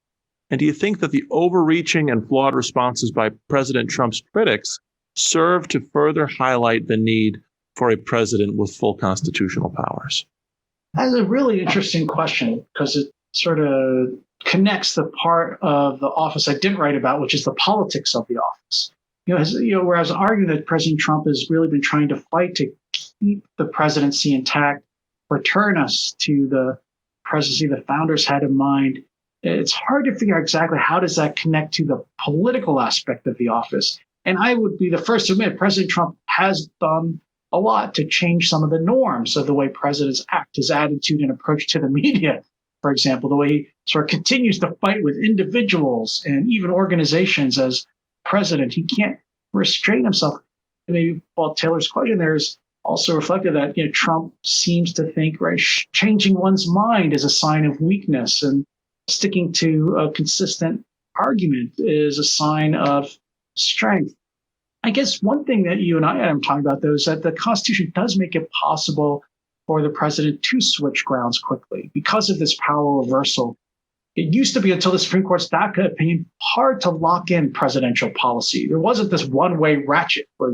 And do you think that the overreaching and flawed responses by President Trump's critics serve to further highlight the need for a president with full constitutional powers? That's a really interesting question, because it sort of connects the part of the office I didn't write about, which is the politics of the office. Where I was arguing that President Trump has really been trying to fight to keep the presidency intact, return us to the presidency the founders had in mind. It's hard to figure out exactly how does that connect to the political aspect of the office. And I would be the first to admit President Trump has done a lot to change some of the norms of the way presidents act, his attitude and approach to the media, for example, the way he sort of continues to fight with individuals and even organizations as president. He can't restrain himself. Maybe Paul Taylor's question there is also reflected that Trump seems to think, right, changing one's mind is a sign of weakness, and sticking to a consistent argument is a sign of strength. I guess one thing that you and I am talking about, though, is that the Constitution does make it possible for the president to switch grounds quickly because of this power reversal. It used to be, until the Supreme Court's DACA opinion, hard to lock in presidential policy. There wasn't this one-way ratchet where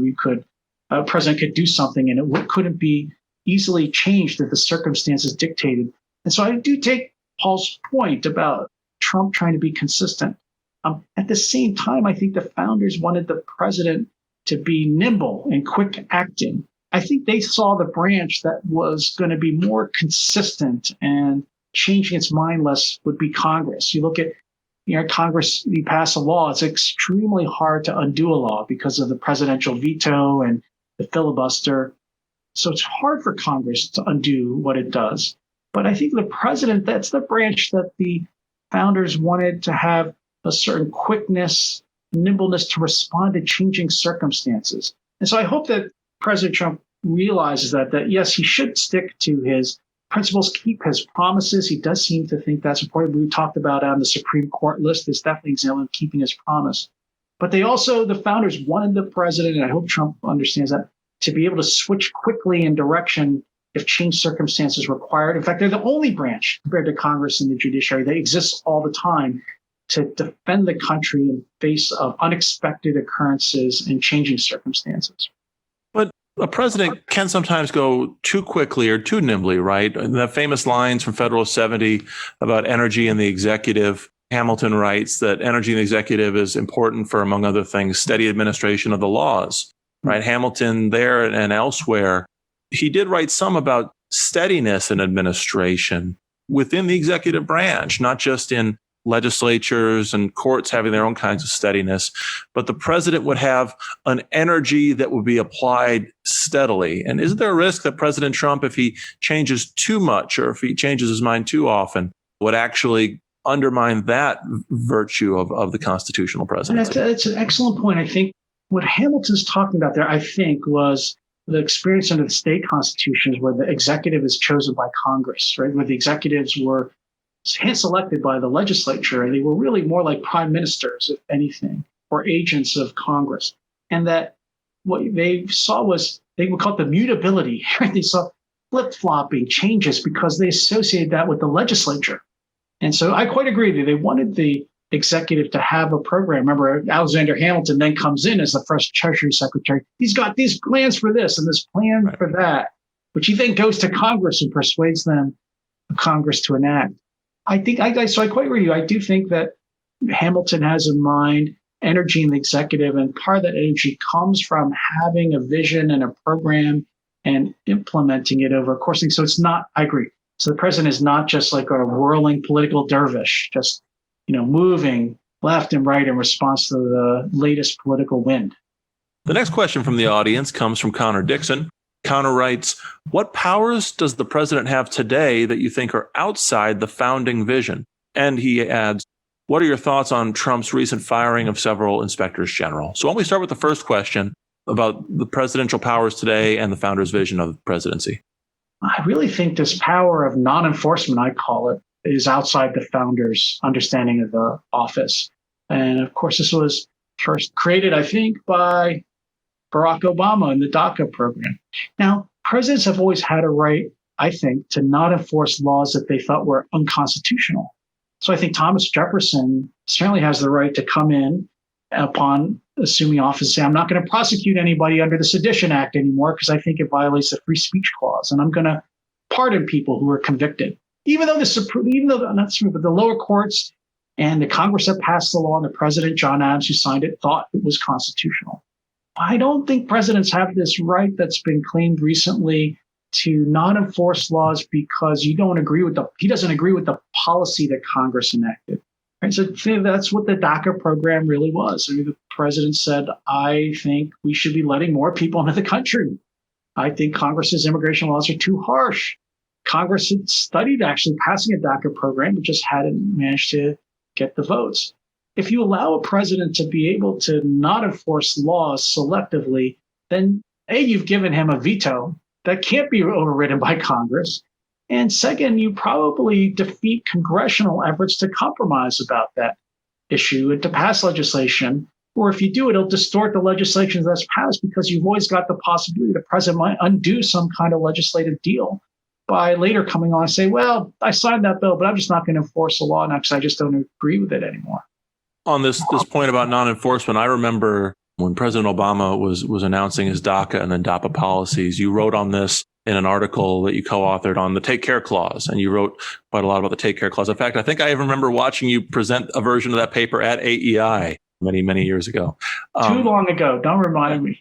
a president could do something and it couldn't be easily changed if the circumstances dictated. And so I do take Paul's point about Trump trying to be consistent. At the same time, I think the founders wanted the president to be nimble and quick acting. I think they saw the branch that was going to be more consistent and changing its mind less would be Congress. You look at Congress, you pass a law, it's extremely hard to undo a law because of the presidential veto and the filibuster. So it's hard for Congress to undo what it does. But I think the president, that's the branch that the founders wanted to have a certain quickness, nimbleness to respond to changing circumstances. And so I hope that President Trump realizes that yes, he should stick to his principles, keep his promises. He does seem to think that's important. We talked about on the Supreme Court list, there's definitely an example of keeping his promise. But the founders wanted the president, and I hope Trump understands that, to be able to switch quickly in direction if changed circumstances required. In fact, they're the only branch compared to Congress and the judiciary that exists all the time to defend the country in face of unexpected occurrences and changing circumstances. But a president can sometimes go too quickly or too nimbly, right? And the famous lines from Federalist 70 about energy and the executive. Hamilton writes that energy in the executive is important for, among other things, steady administration of the laws, right? Hamilton there and elsewhere, he did write some about steadiness in administration within the executive branch, not just in legislatures and courts having their own kinds of steadiness, but the president would have an energy that would be applied steadily. And isn't there a risk that President Trump, if he changes too much or if he changes his mind too often, would actually undermine that virtue of the constitutional presidency? That's an excellent point. I think what Hamilton's talking about there, was the experience under the state constitutions where the executive is chosen by Congress, right? Where the executives were hand-selected by the legislature, and they were really more like prime ministers, if anything, or agents of Congress. And that what they saw was, they would call it the mutability, right? They saw flip-flopping changes because they associated that with the legislature. And so I quite agree that they wanted the executive to have a program. Remember, Alexander Hamilton then comes in as the first Treasury Secretary. He's got these plans for this and this plan for that, which he then goes to Congress and persuades Congress to enact. I quite agree with you. I do think that Hamilton has in mind energy in the executive, and part of that energy comes from having a vision and a program and implementing it over a course. So it's not, I agree. So the president is not just like a whirling political dervish, just moving left and right in response to the latest political wind. The next question from the audience comes from Connor Dixon. Connor writes, what powers does the president have today that you think are outside the founding vision? And he adds, what are your thoughts on Trump's recent firing of several inspectors general? So why don't we start with the first question about the presidential powers today and the founder's vision of the presidency? I really think this power of non-enforcement, I call it, is outside the founder's understanding of the office. And of course, this was first created, I think, by Barack Obama in the DACA program. Now, presidents have always had a right, I think, to not enforce laws that they thought were unconstitutional. So I think Thomas Jefferson certainly has the right to come in upon assuming office and say, I'm not going to prosecute anybody under the Sedition Act anymore because I think it violates the free speech clause, and I'm going to pardon people who are convicted. Even though the lower courts and the Congress that passed the law and the president, John Adams, who signed it, thought it was constitutional. I don't think presidents have this right that's been claimed recently to not enforce laws because he doesn't agree with the policy that Congress enacted. Right? So that's what the DACA program really was. I mean, the president said, I think we should be letting more people into the country. I think Congress's immigration laws are too harsh. Congress had studied actually passing a DACA program, but just hadn't managed to get the votes. If you allow a president to be able to not enforce laws selectively, then A, you've given him a veto that can't be overridden by Congress. And second, you probably defeat congressional efforts to compromise about that issue and to pass legislation Or if you do, it'll distort the legislation that's passed because you've always got the possibility the president might undo some kind of legislative deal by later coming on and say, well, I signed that bill, but I'm just not going to enforce the law now because I just don't agree with it anymore. On this point about non-enforcement, I remember when President Obama was announcing his DACA and then DAPA policies, you wrote on this in an article that you co-authored on the Take Care Clause, and you wrote quite a lot about the Take Care Clause. In fact, I think I even remember watching you present a version of that paper at AEI many, many years ago. Too long ago. Don't remind me.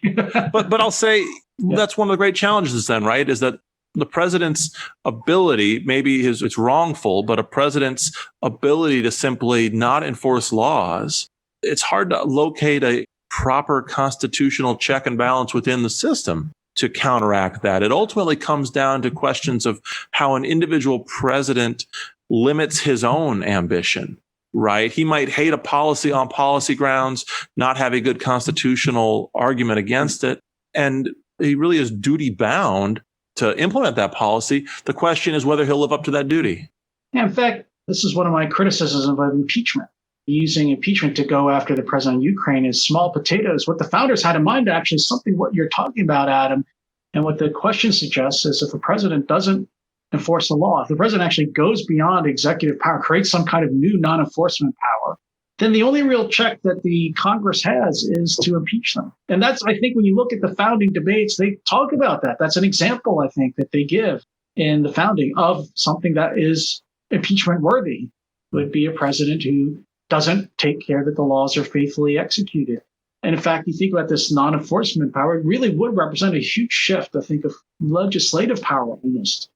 but I'll say that's one of the great challenges then, right, is that the president's ability, maybe it's wrongful, but a president's ability to simply not enforce laws, it's hard to locate a proper constitutional check and balance within the system to counteract that. It ultimately comes down to questions of how an individual president limits his own ambition, right? He might hate a policy on policy grounds, not have a good constitutional argument against it, and he really is duty bound to implement that policy. The question is whether he'll live up to that duty. Yeah, in fact, this is one of my criticisms of impeachment. Using impeachment to go after the president of Ukraine is small potatoes. What the founders had in mind actually is something what you're talking about, Adam. And what the question suggests is if a president doesn't enforce the law, if the president actually goes beyond executive power, creates some kind of new non-enforcement power, then the only real check that the Congress has is to impeach them. And that's, I think, when you look at the founding debates, they talk about that. That's an example, I think, that they give in the founding of something that is impeachment worthy, would be a president who doesn't take care that the laws are faithfully executed. And in fact, you think about this non-enforcement power, it really would represent a huge shift, I think, of legislative power almost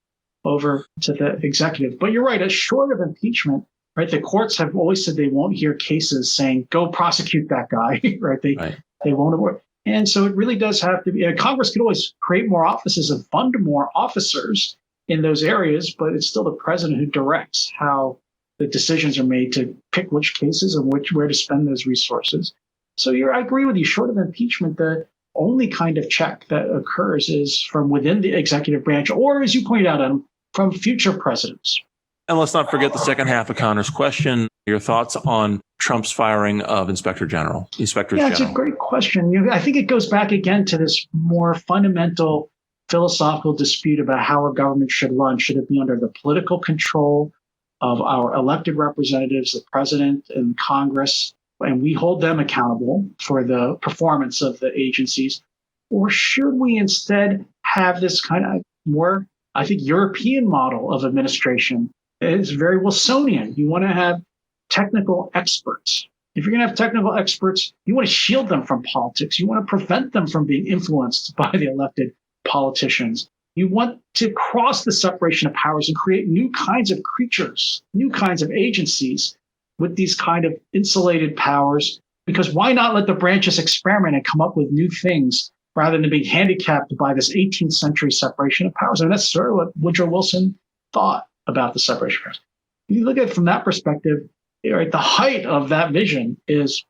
over to the executive. But you're right, as short of impeachment, right? The courts have always said they won't hear cases saying, go prosecute that guy, right? They won't award. And so it really does have to be, Congress could always create more offices and fund more officers in those areas, but it's still the president who directs how the decisions are made to pick which cases and where to spend those resources. So I agree with you. Short of impeachment, the only kind of check that occurs is from within the executive branch, or as you pointed out, from future presidents. And let's not forget the second half of Connor's question, your thoughts on Trump's firing of inspectors general. It's a great question. I think it goes back again to this more fundamental philosophical dispute about how our government should run. Should it be under the political control of our elected representatives, the president and Congress, and we hold them accountable for the performance of the agencies? Or should we instead have this kind of more, I think, European model of administration? It's very Wilsonian. You want to have technical experts. If you're going to have technical experts, you want to shield them from politics. You want to prevent them from being influenced by the elected politicians. You want to cross the separation of powers and create new kinds of creatures, new kinds of agencies with these kind of insulated powers. Because why not let the branches experiment and come up with new things rather than being handicapped by this 18th century separation of powers? And that's sort of what Woodrow Wilson thought about the separation of powers. If you look at it from that perspective, right, the height of that vision is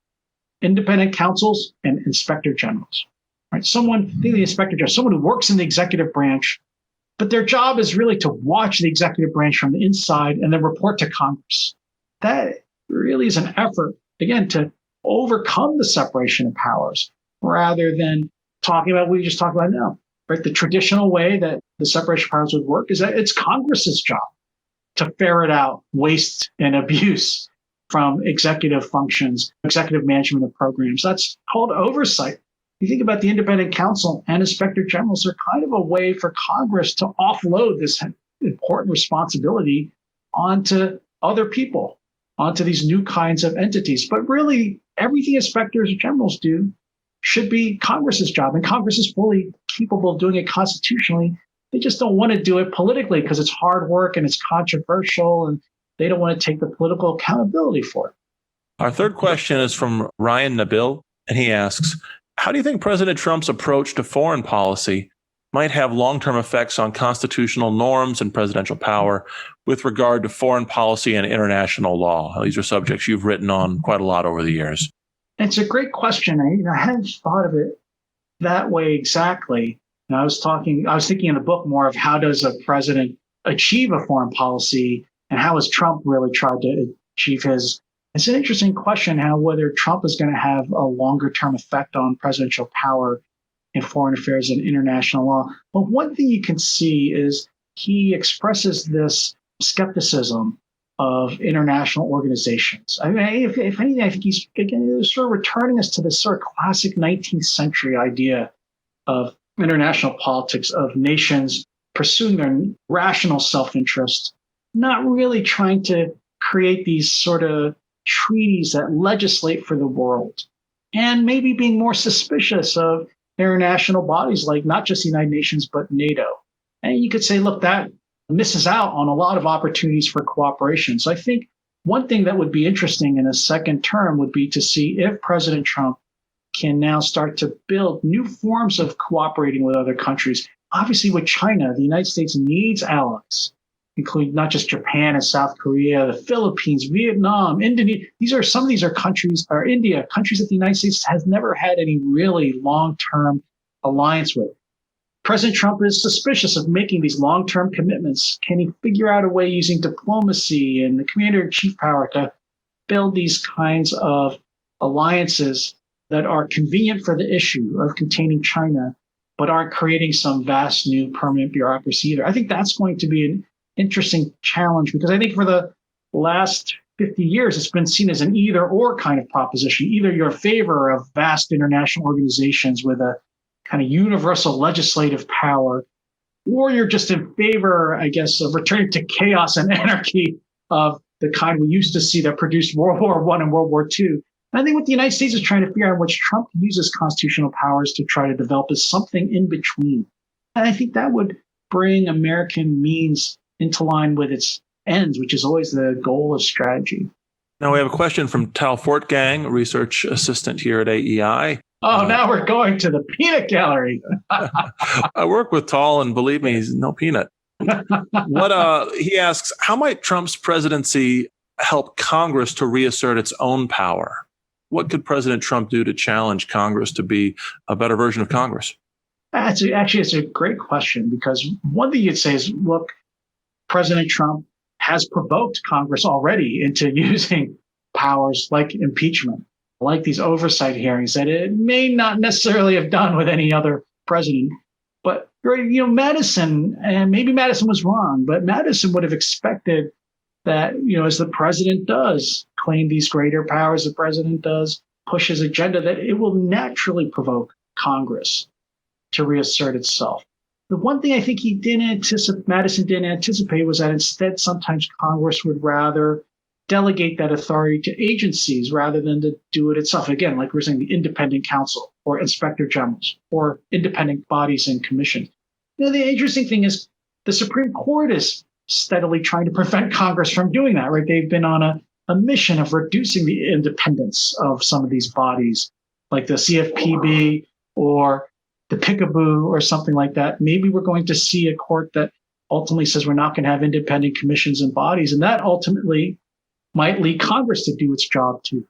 independent counsels and inspector generals. Right? Think of the inspector general, someone who works in the executive branch, but their job is really to watch the executive branch from the inside and then report to Congress. That really is an effort, again, to overcome the separation of powers rather than talking about what we just talked about now. Right? The traditional way that the separation of powers would work is that it's Congress's job to ferret out waste and abuse from executive functions, executive management of programs. That's called oversight. You think about the independent counsel and inspector generals are kind of a way for Congress to offload this important responsibility onto other people, onto these new kinds of entities. But really, everything inspectors generals do should be Congress's job, and Congress is fully capable of doing it constitutionally. They just don't want to do it politically because it's hard work and it's controversial, and they don't want to take the political accountability for it. Our third question is from Ryan Nabil, and he asks, how do you think President Trump's approach to foreign policy might have long-term effects on constitutional norms and presidential power with regard to foreign policy and international law? These are subjects you've written on quite a lot over the years. It's a great question. I hadn't thought of it that way exactly. And I was thinking in the book more of how does a president achieve a foreign policy and how has Trump really tried to achieve his It's an interesting question how whether Trump is going to have a longer term effect on presidential power in foreign affairs and international law. But one thing you can see is he expresses this skepticism of international organizations. I mean, if anything, I think he's again sort of returning us to this sort of classic 19th century idea of international politics, of nations pursuing their rational self-interest, not really trying to create these sort of treaties that legislate for the world, and maybe being more suspicious of international bodies like not just the United Nations, but NATO. And you could say, look, that misses out on a lot of opportunities for cooperation. So I think one thing that would be interesting in a second term would be to see if President Trump can now start to build new forms of cooperating with other countries. Obviously, with China, the United States needs allies, including not just Japan and South Korea, the Philippines, Vietnam, Indonesia. Some of these are countries, or India, countries that the United States has never had any really long-term alliance with. President Trump is suspicious of making these long-term commitments. Can he figure out a way using diplomacy and the commander-in-chief power to build these kinds of alliances that are convenient for the issue of containing China, but aren't creating some vast new permanent bureaucracy either? I think that's going to be an interesting challenge, because I think for the last 50 years, it's been seen as an either or kind of proposition. Either you're in favor of vast international organizations with a kind of universal legislative power, or you're just in favor, I guess, of returning to chaos and anarchy of the kind we used to see that produced World War I and World War II. And I think what the United States is trying to figure out, which Trump uses constitutional powers to try to develop, is something in between. And I think that would bring American means into line with its ends, which is always the goal of strategy. Now we have a question from Tal Fortgang, research assistant here at AEI. Oh, now we're going to the peanut gallery. I work with Tal, and believe me, he's no peanut. He asks, how might Trump's presidency help Congress to reassert its own power? What could President Trump do to challenge Congress to be a better version of Congress? It's a great question, because one thing you'd say is, look, President Trump has provoked Congress already into using powers like impeachment, like these oversight hearings that it may not necessarily have done with any other president. But, Madison, and maybe Madison was wrong, but Madison would have expected that, as the president does claim these greater powers, the president does push his agenda, that it will naturally provoke Congress to reassert itself. The one thing I think Madison didn't anticipate was that instead sometimes Congress would rather delegate that authority to agencies rather than to do it itself. Again, like we're saying, the independent counsel or inspector generals or independent bodies and commissions. The interesting thing is the Supreme Court is steadily trying to prevent Congress from doing that, right? They've been on a mission of reducing the independence of some of these bodies, like the CFPB or the Peekaboo or something like that. Maybe we're going to see a court that ultimately says we're not going to have independent commissions and bodies, and that ultimately might lead Congress to do its job too.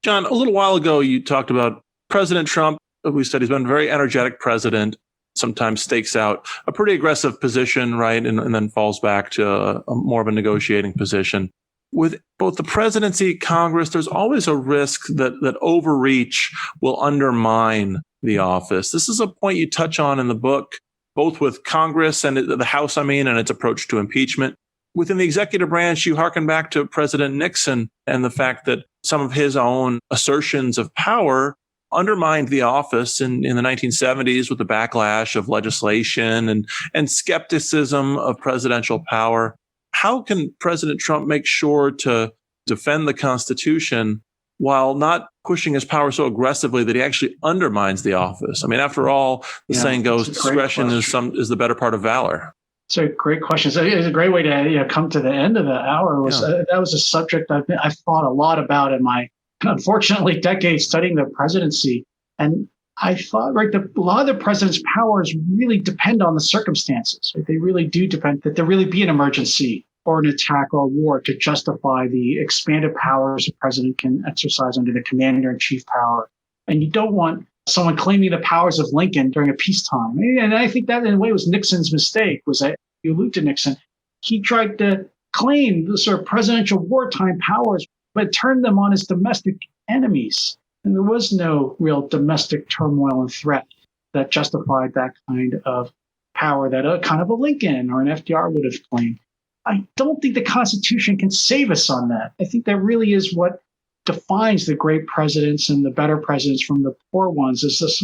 John, a little while ago, you talked about President Trump. We said he's been a very energetic president, sometimes stakes out a pretty aggressive position, right? And then falls back to a more of a negotiating position. With both the presidency, Congress, there's always a risk that overreach will undermine the office. This is a point you touch on in the book, both with Congress and the House, and its approach to impeachment. Within the executive branch, you hearken back to President Nixon and the fact that some of his own assertions of power undermined the office in the 1970s with the backlash of legislation and skepticism of presidential power. How can President Trump make sure to defend the Constitution while not pushing his power so aggressively that he actually undermines the office? After all, the saying goes, discretion is the better part of valor. It's a great question. So it's a great way to come to the end of the hour. That was a subject I've thought a lot about in my, unfortunately, decades studying the presidency. And I thought, a lot of the president's powers really depend on the circumstances. Right? They really do depend that there really be an emergency or an attack or a war to justify the expanded powers the president can exercise under the commander-in-chief power. And you don't want someone claiming the powers of Lincoln during a peacetime. And I think that in a way was Nixon's mistake, was that you allude to Nixon. He tried to claim the sort of presidential wartime powers but turned them on as domestic enemies. And there was no real domestic turmoil and threat that justified that kind of power that a kind of a Lincoln or an FDR would have claimed. I don't think the Constitution can save us on that. I think that really is what defines the great presidents and the better presidents from the poor ones, is this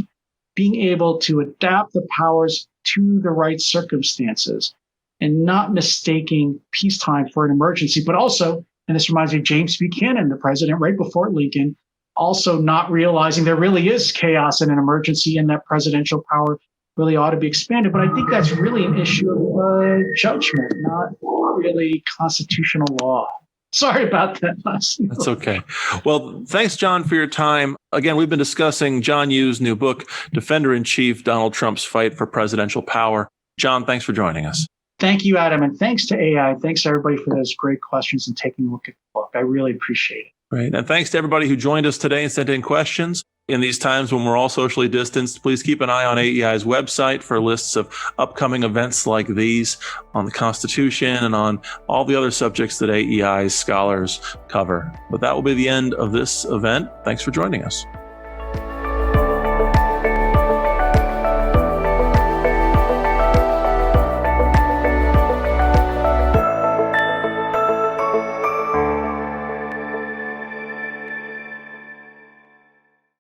being able to adapt the powers to the right circumstances and not mistaking peacetime for an emergency, but also, and this reminds me of James Buchanan, the president right before Lincoln, also not realizing there really is chaos and an emergency and that presidential power really ought to be expanded. But I think that's really an issue of judgment, not really constitutional law. Sorry about that. That's okay. Well, thanks, John, for your time. Again, we've been discussing John Yoo's new book, Defender-in-Chief, Donald Trump's Fight for Presidential Power. John, thanks for joining us. Thank you, Adam. And thanks to AI. Thanks to everybody for those great questions and taking a look at the book. I really appreciate it. Great. And thanks to everybody who joined us today and sent in questions. In these times when we're all socially distanced, please keep an eye on AEI's website for lists of upcoming events like these on the Constitution and on all the other subjects that AEI's scholars cover. But that will be the end of this event. Thanks for joining us.